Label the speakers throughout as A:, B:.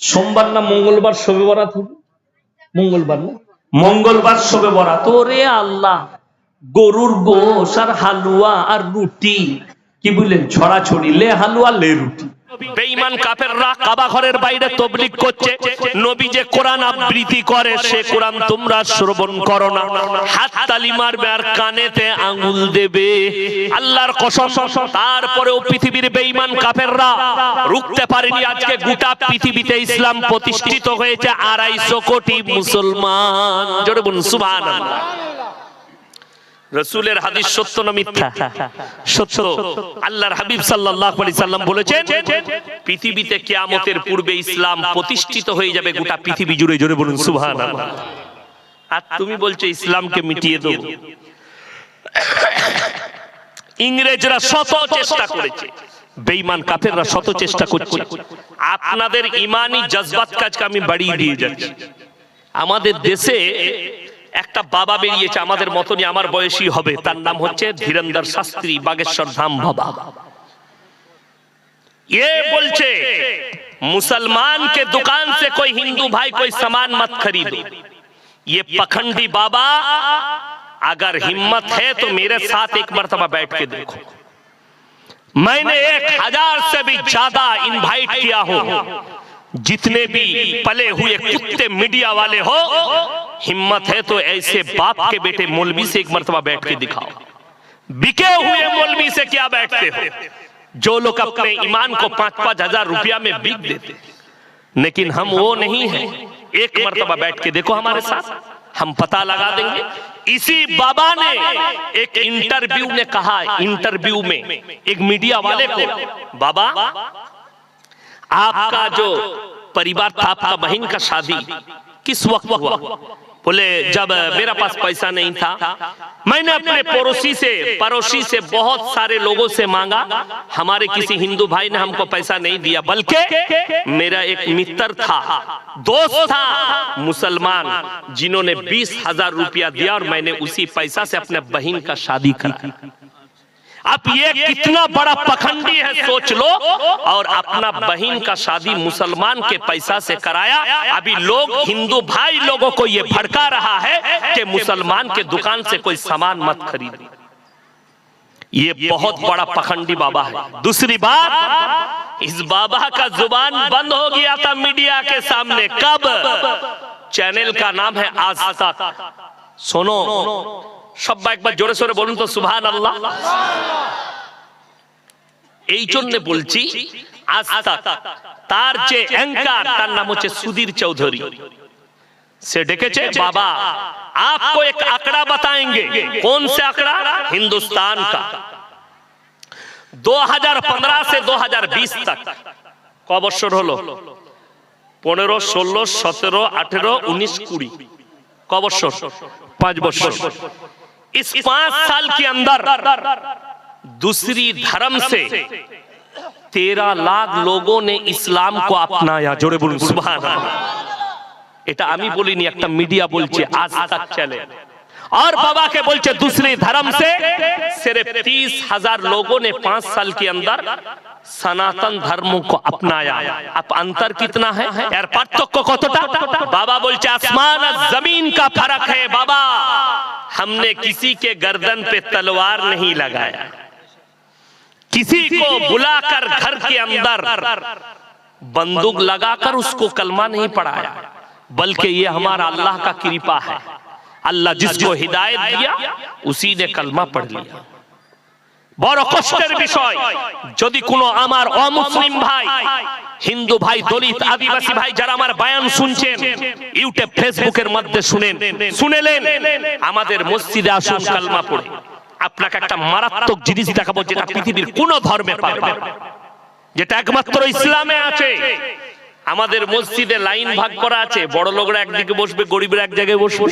A: সোমবার না মঙ্গলবার শবে বরাত হবে? মঙ্গলবার না? মঙ্গলবার শবে বরাত। ওরে আল্লাহ, গরুর গোশ আর হালুয়া আর রুটি, কি বললেন, ছড়াছড়ি, লে হালুয়া লে রুটি।
B: বেঈমান কাফেররা কাবা ঘরের বাইরে তাবলীগ করছে, নবী যে কোরআন আবৃত্তি করে সে কোরআন তোমরা শ্রবণ করো না, হাত তালি মারবে আর কানেতে আঙ্গুল দেবে। আল্লাহর কসম, তারপরেও পৃথিবীর বেঈমান কাফেররা রুখতে পারেনি। আজকে গোটা পৃথিবীতে ইসলাম প্রতিষ্ঠিত হয়েছে 250 কোটি মুসলমান। জোরে বলুন সুবহানাল্লাহ। রাসূলের হাদিস সত্য না মিথ্যা? সত্য। আল্লাহর হাবিব সাল্লাল্লাহু আলাইহি সাল্লাম বলেছেন, পৃথিবীতে কিয়ামতের পূর্বে ইসলাম প্রতিষ্ঠিত হয়ে যাবে গোটা পৃথিবী জুড়ে। জোরে বলুন সুবহানাল্লাহ। আর তুমি বলছো ইসলামকে মিটিয়ে দেব। ইংরেজরা শত চেষ্টা করেছে, বেঈমান কাফেররা শত চেষ্টা করছে। আপনাদের ঈমানি জজবাত কাজকে আমি বাড়িয়ে দিয়ে যাচ্ছি। আমাদের দেশে একটা বাবা বেরিয়েছে, আমাদের মতনই, আমার বয়সী হবে, তার নাম হচ্ছে ধীরেন্দ্র শাস্ত্রী, বাগেশ্বর ধাম বাবা। ये बोलছে मुसलमान के दुकान से कोई हिंदू भाई कोई सामान मत खरीदो। ये पखंडी बाबा, अगर हिम्मत है तो मेरे साथ एक मर्तबा बैठ के देखो। मैंने 1000 से भी ज्यादा इनवाइट किया हूं। जितने भी पले हुए कुत्ते मीडिया वाले हो, हिम्मत है तो ऐसे बाप के बेटे मौलवी से एक मर्तबा बैठ के दिखाओ। बिके हुए मौलवी से क्या बैठते हो, जो लोग अपने ईमान को 5-5 हजार रुपया में बिक देते। लेकिन हम वो नहीं है। एक मर्तबा बैठ के देखो हमारे साथ, हम पता लगा देंगे। इसी बाबा ने एक इंटरव्यू में कहा, इंटरव्यू में एक मीडिया वाले को, बाबा आपका जो परिवार था, आपका बहन का शादी किस वक्त हुआ? बोले जब मेरा पास पैसा नहीं था, मैंने अपने पड़ोसी से बहुत सारे लोगों से मांगा। हमारे किसी हिंदू भाई ने हमको पैसा नहीं दिया, बल्कि मेरा एक मित्र था, दोस्त था मुसलमान, जिन्होंने 20,000 रुपया दिया और मैंने उसी पैसा से अपने बहन का शादी करा। अब ये कितना बड़ा पखंडी है सोच लो। और अपना बहन का शादी मुसलमान के पैसा से कराया। अभी लोग, हिंदू भाई लोगों को ये भड़का रहा है कि मुसलमान के दुकान से कोई सामान मत खरीदो। ये बहुत बड़ा पखंडी बाबा है। दूसरी बात, इस बाबा का जुबान बंद हो गया था मीडिया के सामने। कब? चैनल का नाम है आज तक। सुनो সবাই একবার জোরে সোরে বলুন তো সুবহানাল্লাহ। এই জন্য বলছি আজ তক তার যে অ্যাঙ্কার, তার নাম হচ্ছে সুধীর চৌধুরী। সে ডেকেছে, বাবা आपको एक आंकड़ा बताएंगे। कौन से आंकड़ा? हिंदुस्तान का 2015 से 2020 तक ক বছর হলো? 15, 16, 17, 18, 19, 20 ক বছর? 5 বছর। इस 5 साल के अंदर दूसरी धर्म से 13 लाख लोगों ने इस्लाम को अपनाया। जोड़े बोलूं सुभान अल्लाह। এটা আমি বলিনি, একটা মিডিয়া বলছে, আজ तक चले। और बाबा के बोलचे दूसरी धर्म से सिर्फ 30,000 लोगों ने 5 साल के अंदर सनातन धर्म को अपनाया। अब अंतर कितना है यार, पार्थक्य কতটা? बाबा बोलचे आसमान और जमीन का फर्क है। बाबा हमने किसी के गर्दन पे तलवार नहीं लगाया, किसी को बुलाकर घर के अंदर बंदूक लगाकर उसको कलमा नहीं पढ़ाया, बल्कि ये हमारा अल्लाह का कृपा है। अल्लाह जिसको हिदायत दिया उसी ने कलमा पढ़ लिया। বড় কষ্টের বিষয়, যদি কোনো আমার অমুসলিম ভাই, হিন্দু ভাই, দলিত, আদিবাসী ভাই যারা আমার বয়ান শুনছেন, ইউটিউব ফেসবুকের মধ্যে শুনেলেন, আমাদের মসজিদে আসুন কালমা পড়ে। আপনাকে একটা মারাত্মক জিনিস দেখাবো যেটা পৃথিবীর কোন ধর্মে পাবে না, যেটা একমাত্র ইসলামে আছে। আমাদের মসজিদে লাইন ভাগ করা আছে, বড় লোকরা একদিকে বসবে, গরিবরা এক জায়গায় বসবে।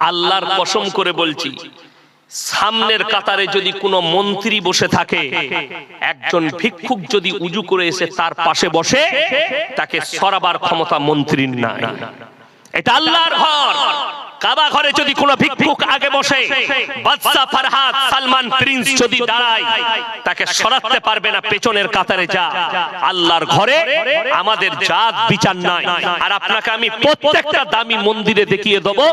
B: আল্লাহর কসম করে বলছি, সামনের কাতারে যদি কোনো মন্ত্রী বসে থাকে, একজন ভিক্ষুক যদি উজু করে এসে তার পাশে বসে, তাকে সরাবার ক্ষমতা মন্ত্রীর নাই। এটা আল্লাহর ঘর। কাবা ঘরে যদি কোনো ভিক্ষুক আগে বসে, বাদশা ফারহাদ সালমান প্রিন্স যদি দাঁড়ায়, তাকে সরাতে পারবে না পেছনের কাতারে। যা আল্লাহর ঘরে আমাদের জাত বিচার নাই। আর আপনাকে আমি প্রত্যেকটা দামি মন্দিরে দেখিয়ে দেবো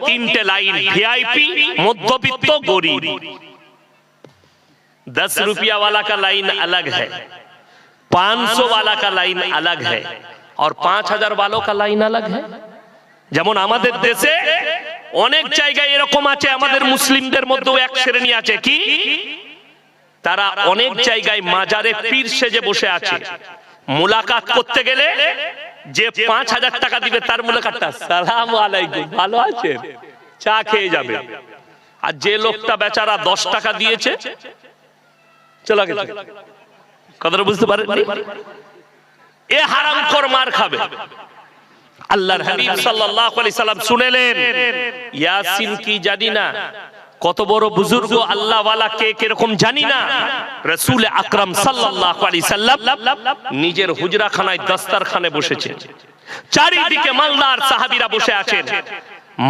B: 3টে লাইন, ভিআইপি, মধ্যবিত্ত, গরিব। 10 रुपया वाला का लाइन अलग है, 500 वाला का लाइन अलग है, और 5000 वालों का लाइन अलग है। যেমন আমাদের দেশে অনেক জায়গায় এরকম আছে, আমাদের মুসলিমদের মধ্যেও এক শ্রেণী আছে কি, তারা অনেক জায়গায় মাজারে পীর সেজে বসে আছে। মুলাকাত করতে গেলে যে 5000 টাকা দিবে তার মুলাকাতটা সালাম আলাইকুম, ভালো আছেন, চা খেয়ে যাবে। আর যে লোকটা বেচারা 10 টাকা দিয়েছে, চলে গেছে। কথাটা বুঝতে পারেন? এ হারামখোর মার খাবে। আল্লাহর হাবিব সাল্লাল্লাহু আলাইহি সাল্লাম শুনেলেন, ইয়াসিন কি জানি না, কত বড় বুজুর্গ আল্লাহ ওয়ালা কে কিরকম জানি না। রাসূল আকরাম সাল্লাল্লাহু আলাইহি সাল্লাম নিজের হুজরাখানায় দস্তরখানে বসেছেন, চারিদিকে মালদার সাহাবীরা বসে আছেন।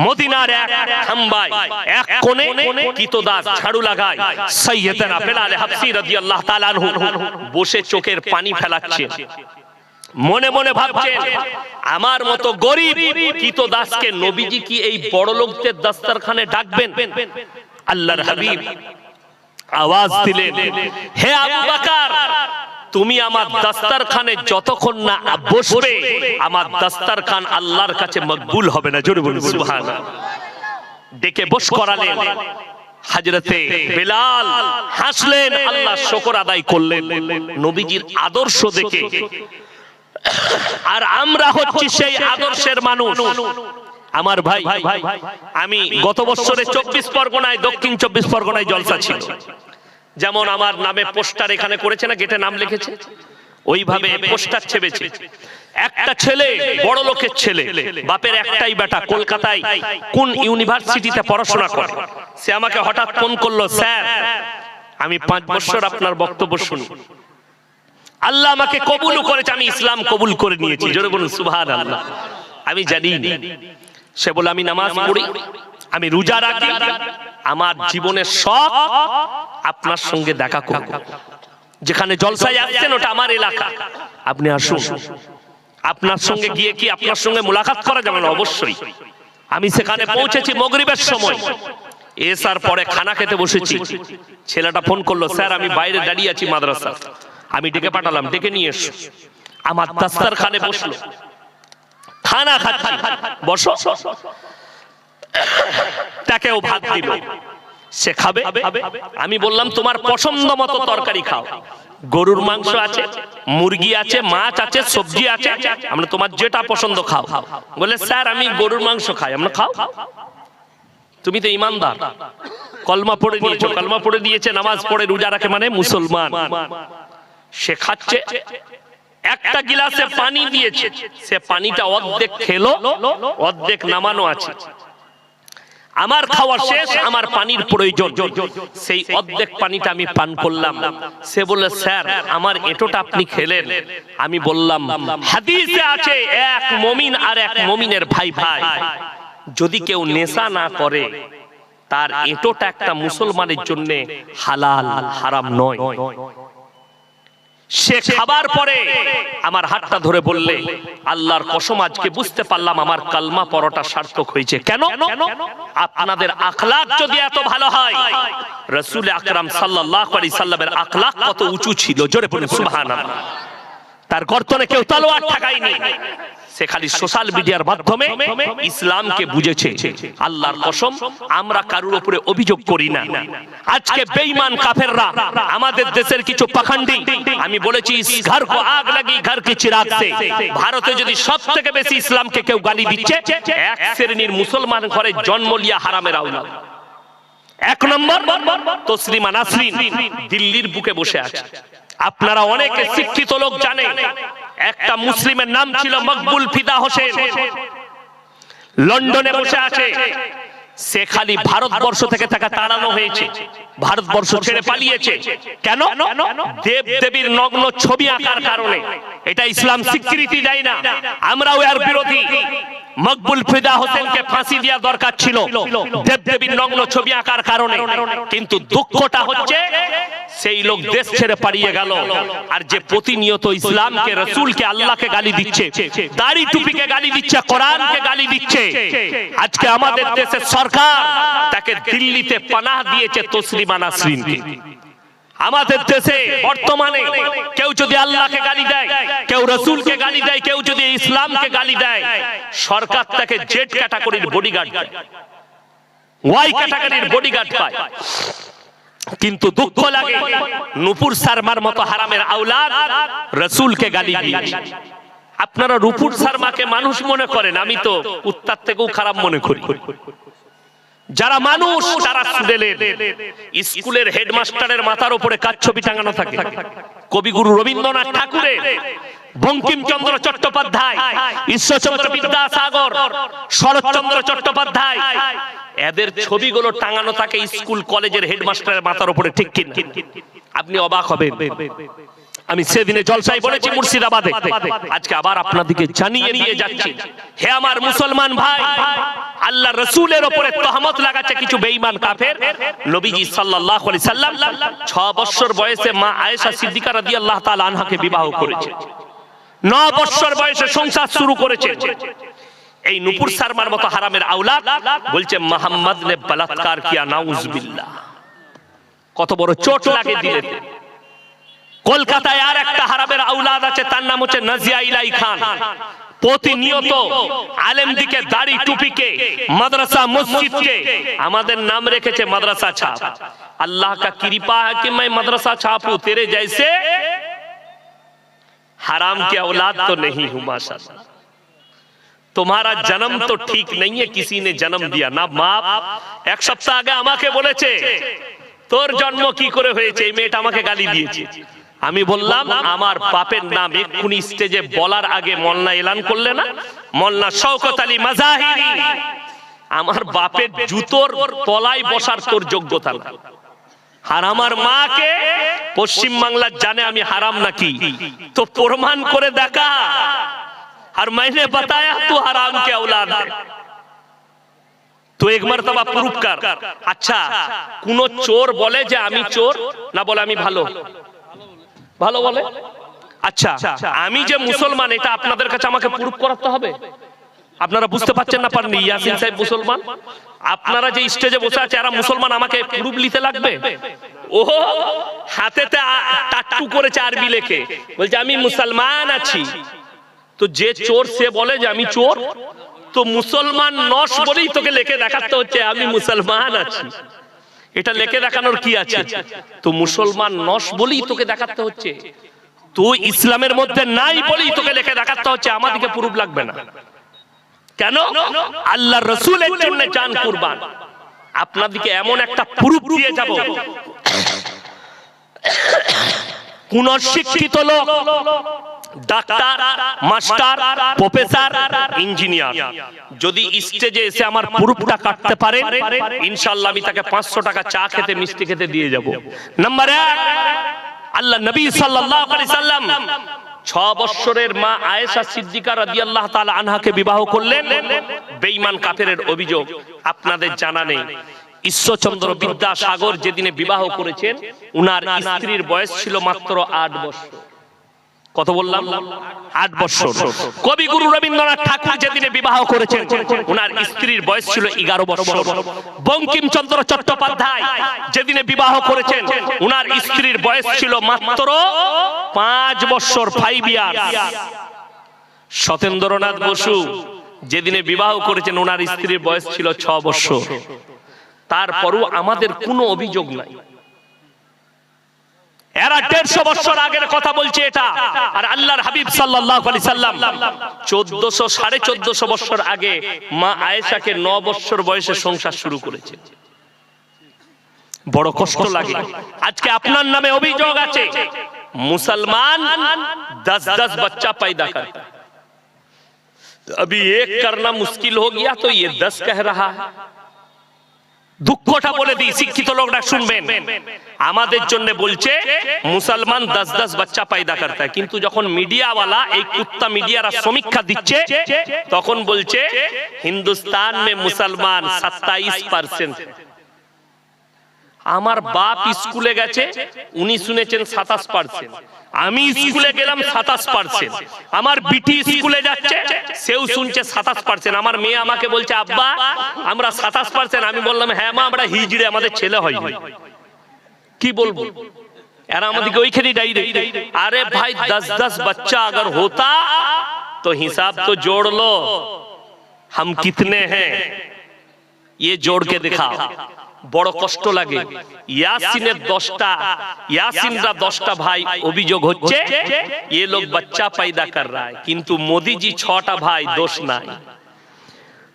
B: মদিনার এক খাম্বায় এক কোণে কিতদাস ঝাড়ু লাগায় সাইয়েদনা বেলাল হাবশী রাদিয়াল্লাহু তাআলা আনহু বসে চোখের পানি ফেলাচ্ছেন। মনে মনে ভাবছেন, আমার মতো গরিব কিতদাসকে নবীজি কি এই বড় লোকদের দস্তরখানে ডাকবেন? আল্লাহর হাবিব আওয়াজ দিলেন, হে আবু বকর, তুমি আমার দস্তরখানে যতক্ষণ না বসবে, আমার দস্তরখান আল্লাহর কাছে মকবুল হবে না। জোরে বলুন সুবহানাল্লাহ। ডেকে বস করালেন। হযরতে বেলাল হাসলেন, আল্লাহ শুকর আদায় করলেন নবীজির আদর্শ দেখে। আর আমরা হচ্ছি সেই আদর্শের মানুষ। আমার ভাই, আমি গত বছরে 24 পরগনায়, দক্ষিণ 24 পরগনায় জলসা ছিল। যেমন আমার নামে পোস্টার এখানে করেছে না, গেটে নাম লিখেছে, ওইভাবে পোস্টার ছেপেছে। একটা ছেলে, বড় লোকের ছেলে, বাপের একটাই বেটা, কলকাতায় কোন ইউনিভার্সিটিতে পড়াশোনা করে। সে আমাকে হঠাৎ ফোন করলো, স্যার আমি 5 বছর আপনার বক্তব্য শুনি, আল্লাহ আমাকে কবুল করেছে, আমি ইসলাম কবুল করে নিয়েছি। জোরে বলুন সুবহানাল্লাহ। আমি জানি, সে বলে আমি নামাজ পড়ি, আমি রোজা রাখি, আমার জীবনের শখ আপনার সঙ্গে দেখা করব। যেখানে জলসায় আসছেন ওটা আমার এলাকা, আপনি আসুন, আপনার সঙ্গে গিয়ে কি আপনার সঙ্গে মুলাকাত করা যাবে না? অবশ্যই। আমি সেখানে পৌঁছেছি মাগরিবের সময়, এসার পরে খানা খেতে বসেছি। ছেলেটা ফোন করলো, স্যার আমি বাইরে দাঁড়িয়ে আছি মাদ্রাসা। আমি ডেকে পাঠালাম, ডেকে নিয়ে এসো। আমার দস্তরখানে বসলো, খানা খাচ্ছি, বসো। তাকেও ভাত দিল, সে খাবে। আমি বললাম তোমার পছন্দ মতো তরকারি খাও, গরুর মাংস আছে, মুরগি আছে, মাছ আছে, সবজি আছে, আমরা তোমার যেটা পছন্দ খাও। বলে স্যার আমি গরুর মাংস খাই। আমরা খাও, তুমি তো ইমানদার, কলমা পড়ে নিয়েছো, কলমা পড়ে দিয়েছে, নামাজ পড়ে রোজা রাখে, মানে মুসলমান। সে খাচ্ছে, একটা গিলাসে পানি দিয়েছে, সে পানিটা অর্ধেক খেলো, অর্ধেক নামানো আছে। আমার খাওয়া শেষ, আমার পানির প্রয়োজন, সেই অর্ধেক পানিটা আমি পান করলাম। সে বলে স্যার আমার এঁটোটা আপনি খেলেন। আমি বললাম হাদিসে আছে এক মুমিন আর এক মুমিনের ভাই ভাই, যদি কেউ নেশা না করে তার এঁটোটা একটা মুসলমানের জন্য হালাল, হারাম নয়। সে খাবার পরে আমার হাতটা ধরে বললে আল্লাহর কসম আজকে বুঝতে পারলাম আমার কালমা পড়াটা সার্থক হয়েছে। কেন? আপনাদের আখলাক যদি এত ভালো হয়, রাসূল আকরাম সাল্লাল্লাহু আলাইহি সাল্লামের আখলাক কত উঁচু ছিল। জোরে বলুন সুবহানাল্লাহ। তার গর্তনে কেউ তলোয়ার ঠেকায়নি, সে খালি সোশ্যাল মিডিয়ার মাধ্যমে ইসলামকে বুঝেছে। আল্লাহর কসম আমরা কারোর উপরে অভিযোগ করি না। আজকে বেঈমান কাফেররা আমাদের দেশের কিছু পাখন্ডী, আমি বলেছি ঘর কো আগ লাগি ঘর কে চিরাগ সে। ভারতে যদি সবথেকে বেশি ইসলামকে কেউ গালি দিচ্ছে, এক শ্রেণীর মুসলমান ঘরে জন্ম লিয়া হারামের আওলাদ। 1 নম্বর তসলিমা নাসরিন দিল্লির বুকে বসে আছে। আপনারা অনেকে শিক্ষিত লোক জানেন, একটা মুসলিমের নাম ছিল মকবুল ফিদা হোসেন, লন্ডনে বসে আছে। সে খালি ভারতবর্ষ থেকে তাকে তাড়ানো হয়েছে, ভারতবর্ষ ছেড়ে পালিয়েছে। কেন? দেব দেবীর নগ্ন ছবি আঁকার কারণে। এটা ইসলাম স্বীকৃতি দেয় না, আমরাও এর বিরোধী। মকবুল ফিদা হোসেনকে ফাঁসি দেওয়া দরকার ছিল দেবদেবীর নগ্ন ছবি আঁকার কারণে, কিন্তু দুঃখটা হচ্ছে সেই লোক দেশ ছেড়ে পালিয়ে গেল। আর যে প্রতিনিয়ত ইসলামকে, রসুলকে, আল্লাহকে গালি দিচ্ছে, দাড়ি টুপিকে গালি দিচ্ছে, কোরআনকে গালি দিচ্ছে, আজকে আমাদের দেশের সরকার তাকে দিল্লিতে পানাহ দিয়েছে তসলিমা নাসরিনকে। আমাদের দেশে বর্তমানে কেউ যদি আল্লাহকে গালি দেয়, কেউ রসুলকে গালি দেয়, কেউ যদি ইসলামকে গালি দেয়, সরকার তাকে জেড ক্যাটাগরির বডিগার্ড দেয়, ওয়াই ক্যাটাগরির বডিগার্ড পায়। কিন্তু দুঃখ লাগে নূপুর শর্মার মতো হারামের আওলাদ রসুলকে গালি দিয়েছে। আপনারা নূপুর শর্মাকে মানুষ মনে করেন, আমি তো কুত্তার থেকেও খারাপ মনে করি। যারা মানুষ তারা স্টুডেন্ট, স্কুলের হেডমাস্টারের মাথার উপরে কাচ্ছবি টাঙানো থাকে, কবিগুরু রবীন্দ্রনাথ ঠাকুরের, বঙ্কিমচন্দ্র চট্টোপাধ্যায়, ঈশ্বরচন্দ্র বিদ্যাসাগর, শরৎচন্দ্র চট্টোপাধ্যায়, এদের ছবিগুলো টাঙানো থাকে স্কুল কলেজের হেডমাস্টারের মাথার উপরে, ঠিক কিনা? আপনি অবাক হবেন। আমি সেদিনে জলসায় বলেছি মুর্শিদাবাদে, আজকে আবার আপনাদেরকে জানিয়ে দিয়ে যাচ্ছি, হে আমার মুসলমান ভাই, আল্লাহ রসুলের উপরে তহমত লাগাচ্ছে কিছু বেঈমান কাফের। নবীজি সাল্লাল্লাহু আলাইহি সাল্লাম 6 বছর বয়সে মা আয়েশা সিদ্দিকা রাদিয়াল্লাহু তাআলা আনহাকে বিবাহ করেছে, 9 বছর বয়সে সংসার শুরু করেছে। এই নূপুর শর্মার মতো হারামের আওলাদ বলছে মুহাম্মদ ने बलात्कार किया, नाउजुबिल्लाह। কত বড় চোট লাগে দিলে। কলকাতায় আর একটা হারামের আওলাদ আছে, তার নাম হচ্ছে নাজিয়া ইলাই খান। প্রতিনিয়ত আলেমদিকে, দাড়ি টুপিকে, মাদ্রাসা মসজিদকে আমাদের নাম রেখেছে মাদ্রাসা ছাপ। अल्लाह का कृपा है कि मैं मदरसा छाप हूं, तेरे जैसे हराम के औलाद तो नहीं हूं माशाअल्लाह। तुम्हारा जन्म तो ठीक नहीं है, किसी ने जन्म दिया ना बाप। एक सप्ताह आगे আমাকে বলেছে তোর জন্ম কি করে হয়েছে, এই মেয়েটা আমাকে গালি দিয়েছে। আমি বললাম আমার বাপের নাম এক্ষুনি স্টেজে বলার আগে মোল্লা এলান করলে না, মোল্লা শওকত আলী মাজাহিরি, আমার বাপের জুতোর তলায় বসার তোর যোগ্যতা না। আর আমার মাকে পশ্চিম বাংলার জানে আমি হারাম নাকি, তো প্রমাণ করে দেখা। আর मैंने बताया तू हराम के औलाद है, तो एक मर्तबा प्रूफ कर। अच्छा, কোন চোর বলে যে আমি চোর না, বলে আমি ভালো ভালো বলে? আচ্ছা, আমি যে মুসলমান এটা আপনাদের কাছে আমাকে প্রুফ করাতে হবে? আপনারা বুঝতে পারছেন না পারেন? ইয়াসিন সাহেব মুসলমান, আপনারা যে স্টেজে বসে আছে এরা মুসলমান, আমাকে প্রুফ নিতে লাগবে? ও হাতেতে টাট্টু করেছে আরবি লেখে, বলছে আমি মুসলমান আছি। তো যে চোর সে বলে যে আমি চোর, তো মুসলমান নস বলেই তোকে লেখে দেখাতে হচ্ছে আমি মুসলমান আছি। এটা লেখে দেখানোর কি আছে? তো মুসলমান নস বলেই তোকে দেখাতে হচ্ছে, তুই ইসলামের মধ্যে নাই বলেই তোকে লেখে দেখাতে হচ্ছে, আমাদেরকে প্রুফ লাগবে না। কেন? আল্লাহ রসুলের জন্য জান কুরবান। আপনাদেরকে এমন একটা প্রুফ দিয়ে যাব, কোন শিক্ষিত লোক, ডাক্তার, মাস্টার, প্রফেসর, ইঞ্জিনিয়ার যদি স্টেজে এসে আমার প্রুফটা কাটতে পারে, ইনশাআল্লাহ আমি তাকে 500 টাকা চা খেতে, মিষ্টি খেতে দিয়ে যাব। নাম্বার 1, আল্লাহ নবী সাল্লাল্লাহু আলাইহি সাল্লাম 6 বছরের মা আয়েশা সিদ্দিকা রাদিয়াল্লাহু তাআলা আনহাকে বিবাহ করলেন বেঈমান কাফেরের অভিযোগ। আপনাদের জানা নেই ঈশ্বরচন্দ্র বিদ্যাসাগর যেদিনে বিবাহ করেছেন, উনার স্ত্রীর বয়স ছিল মাত্র 8 বছর। কত বললাম? 8 বছর। কবিগুরু রবীন্দ্রনাথ ঠাকুর যেদিনে বিবাহ করেছেন, উনার স্ত্রীর বয়স ছিল 11 বছর। বঙ্কিমচন্দ্র চট্টোপাধ্যায় যেদিনে বিবাহ করেছেন, উনার স্ত্রীর বয়স ছিল মাত্র 5 বছর, 5 ইয়ার্স। সত্যেন্দ্রনাথ বসু যেদিনে বিবাহ করেছেন, উনার স্ত্রীর বয়স ছিল 6 বছর। তারপরও আমাদের কোনো অভিযোগ নাই। এরা 150 বছর আগের কথা বলছে এটা, আর আল্লাহর হাবিব সাল্লাল্লাহু আলাইহি সাল্লাম 1400 1450 বছর আগে মা আয়েশাকে 9 বছর বয়সে সংসার শুরু করেছে। বড় কষ্ট লাগে। আজকে আপনার নামে অভিযোগ আছে মুসলমান 10-10 बच्चा पैदा करता है, अभी एक करना मुश्किल हो गया तो ये 10 कह रहा है। দুঃখটা বলে দিই, শিক্ষিত লোকরা শুনবেন। আমাদের জন্য বলছে মুসলমান 10-10 বাচ্চা পয়দা করতে হয়, কিন্তু যখন মিডিয়াওয়ালা এই কুত্তা মিডিয়ারা সমীক্ষা দিচ্ছে তখন বলছে হিন্দুস্তান মে মুসলমান 27%। আমার বাপ স্কুলে গেছে, উনি শুনেছেন 27%। আমি স্কুলে গেলাম 27%। আমার বিটি স্কুলে যাচ্ছে, সেও শুনছে 27%। আমার মেয়ে আমাকে বলছে আব্বা আমরা 27%। আমি বললাম হ্যাঁ মা, আমরা হিজড়ে, আমাদের ছেলে হয়। কি বলবো, এরা আমাদেরকে ওইখানে ডাইরেক্ট। আরে ভাই 10-10 बच्चा अगर होता तो हिसाब तो जोड़ लो, हम कितने हैं ये जोड़ के दिखाओ। বড় কষ্ট লাগে। ইয়াসিনের 10টা, ইয়াসিনরা 10টা ভাই, অভিযোগ হচ্ছে ये लोग बच्चा पैदा कर रहा है, কিন্তু মোদি জি 6টা ভাই, দোষ নাই।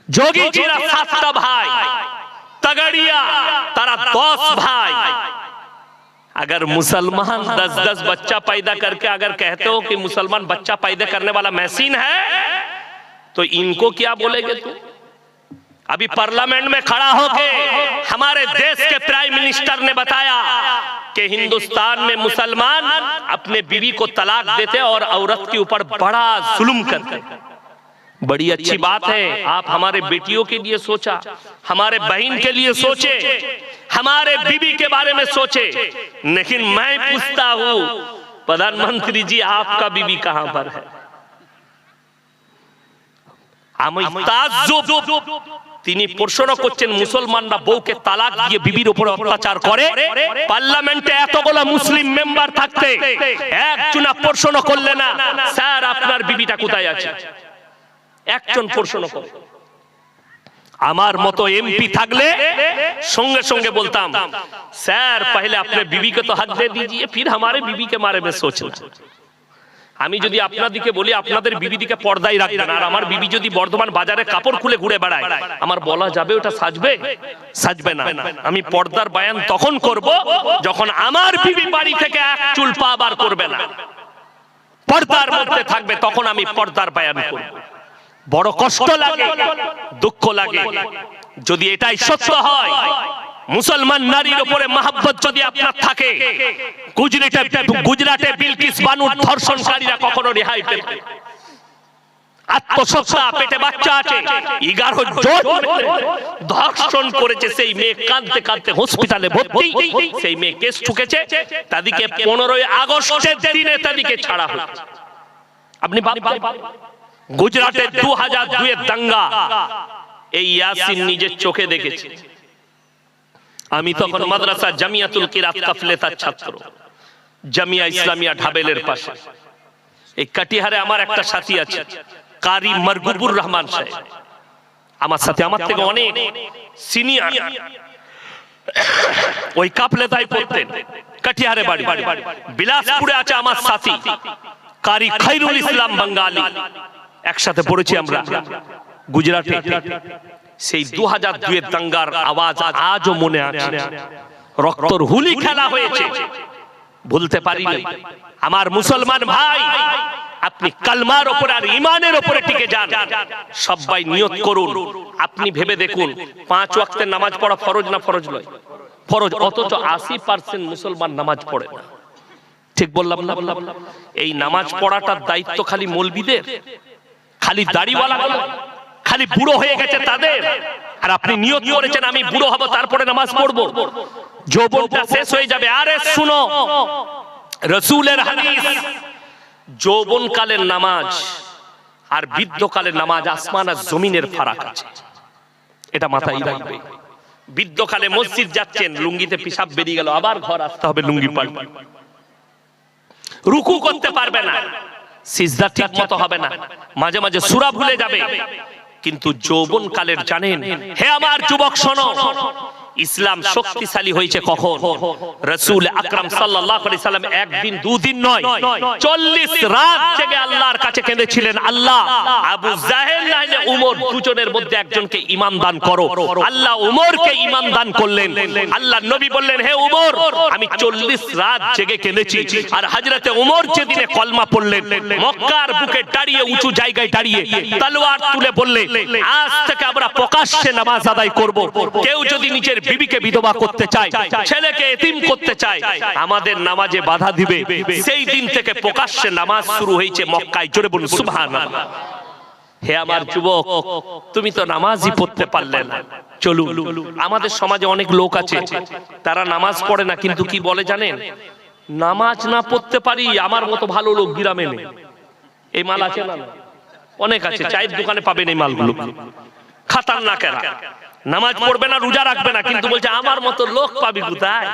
B: যোগী জিরা 7টা ভাই, तगड़िया तारा 10 भाई। अगर मुसलमान 10-10 बच्चा पैदा करके अगर कहते हो कि मुसलमान बच्चा पैदा करने वाला मशीन है, तो इनको क्या बोलेगे तू? अभी पार्लियामेंट में खड़ा होके हमारे देश के प्राइम मिनिस्टर ने बताया कि हिंदुस्तान में मुसलमान अपने बीवी को तलाक देते और औरत के ऊपर बड़ा जुल्म करते। बड़ी अच्छी बात है, आप हमारे बेटियों के लिए सोचा, हमारे बहन के लिए सोचे, हमारे बीवी के बारे में सोचे। लेकिन मैं पूछता हूं प्रधानमंत्री जी, आपका बीवी कहां पर है? আমি তাজ্জুব, তিনি প্রশ্ন করছেন মুসলমানরা বউকে তালাক দিয়ে বিবির উপর অত্যাচার করে, পার্লামেন্টে এতগুলো মুসলিম মেম্বার থাকতে একজন প্রশ্ন করলে না স্যার আপনার বিবিটা কোথায় আছে? একজন প্রশ্ন করে। আমার মতো এমপি থাকলে সঙ্গে সঙ্গে বলতাম স্যার पहले अपने बीवी को तो हक दे दीजिए, फिर हमारे बीवी के बारे में सोचना। আমি যদি আপনাদেরকে বলি আপনাদের বিবিদিকে পর্দায় রাখবেন, আর আমার বিবি যদি বর্ধমান বাজারে কাপড় খুলে ঘুরে বেড়ায়, আমার বলা যাবে ওটা সাজবে? সাজবে না। আমি পর্দার বয়ান তখন করব যখন আমার বিবি বাড়ি থেকে এক চুল পা বার করবে না, পর্দার মধ্যে থাকবে, তখন আমি পর্দার বয়ান করব। বড় কষ্ট লাগে, দুঃখ লাগে। যদি এটাই সত্য হয়, মুসলমান নারীর উপরে মহব্বত যদি আপনার থাকে, গুজরাটে বিলকিস বানুর ধর্ষণকারীরা কখনো রেহাই পেবে? আত্মসত্তা, পেটে বাচ্চা আছে, 11 জন ধর্ষণ করেছে, সেই মেয়ে কাঁদতে কাঁদতে হসপিটালে ভর্তি, সেই মেয়ে কেস ঠুকেছে, তাদেরকে 15ই আগস্টের দিনে তাদেরকে ছাড়া হয়েছে। আপনি ভাববেন গুজরাটের 2002 দাঙ্গা এই ইয়াসিন নিজের চোখে দেখেছে। আমি তখন মাদ্রাসা জামিয়াতুল কিরাত কাফলেতার ছাত্র, জামিয়া ইসলামিয়া ঢাবেলের পাশে। এই কাটিহারে আমার একটা সাথী আছে, কারি মারগুবুর রহমান সাহেব, আমার সাথে, আমার থেকে অনেক সিনিয়র। ওই কাফলেতায় পড়তেন, কাটিহারে বাড়ি। বিলাসপুরে আছে আমার সাথী কারি খায়রুল ইসলাম বাঙ্গালী, একসাথে পড়েছি আমরা গুজরাটে। সেই 2002 দাঙ্গার আওয়াজ আজও মনে আছে। রক্তর হুলি খেলা হয়েছে, ভুলতে পারি না। আমার মুসলমান ভাই, আপনি কালমার উপর আর ঈমানের উপরে টিকে যান। সবাই নিয়ত করুন, আপনি ভেবে দেখুন 5 ওয়াক্তের নামাজ পড়া ফরজ না ফরজ নয়? ফরজ। অথচ 80% মুসলমান নামাজ পড়ে না। ঠিক বললাম না? এই নামাজ পড়াটার দায়িত্ব খালি মৌলবীদের, খালি দাড়িওয়ালাগুলো, খালি বুড়ো হয়ে গেছে তাদের। আর আপনি নিয়ত করেছেন আমি বুড়ো হব তারপরে নামাজ পড়বো, যৌবনটা শেষ হয়ে যাবে। আরে শুনো, রাসূলের হাদিস, যৌবনকালের নামাজ আর বৃদ্ধকালের নামাজ আসমান আর জমিনের ফারাক আছে, এটা মাথায় রাখবে। বৃদ্ধকালে মসজিদ যাচ্ছেন, লুঙ্গিতে পিশাব বেরিয়ে গেল, আবার ঘর আসতে হবে লুঙ্গি পাল্টে। রুকু করতে পারবে না, সিজদা ঠিক মতো হবে না, মাঝে মাঝে সূরা ভুলে যাবে। কিন্তু যৌবন কালের জানেন, হে আমার যুবক শোনো, ইসলাম শক্তিশালী হয়েছে কখন? রাসূল আকরাম সাল্লাল্লাহু আলাইহি সাল্লাম একদিন দুদিন নয়, 40 রাত জেগে আল্লাহর কাছে কেঁদেছিলেন, আল্লাহ আবু জাহেল নাইলে উমর দুজনের মধ্যে একজনকে ঈমান দান করো। আল্লাহ উমরকে ঈমান দান করলেন। আল্লাহ নবী বললেন, হে উমর, আমি 40 রাত জেগে কেঁদেছি। আর হযরতে উমর যেদিনে কলমা পড়লেন, মক্কার বুকে দাঁড়িয়ে, উঁচু জায়গায় দাঁড়িয়ে তলোয়ার তুলে বললেন, আজ থেকে আমরা প্রকাশ্যে নামাজ আদায় করব। কেউ যদি নিজের বিবিকে বিধবা করতে চায়, ছেলেকে এতিম করতে চায়, আমাদের নামাজে বাধা দিবে। সেই দিন থেকে প্রকাশ্যে নামাজ শুরু হয়েছে মক্কায়। জোরে বলুন সুবহানাল্লাহ। হে আমার যুবক, তুমি তো নামাজই পড়তে পারলে না। চলুন, আমাদের সমাজে অনেক লোক আছে তারা নামাজ পড়ে না, কিন্তু কি বলে জানেন? নামাজ না পড়তে পারি, আমার মতো ভালো লোক গ্রামে নেই। এই মাল আছে না? অনেক আছে, চায়ের দোকানে পাবেন এই মালগুলো। খাতারনাকেরা নামাজ পড়বে না, রোজা রাখবে না, কিন্তু বলছে আমার মতো লোক পাবি কোথায়?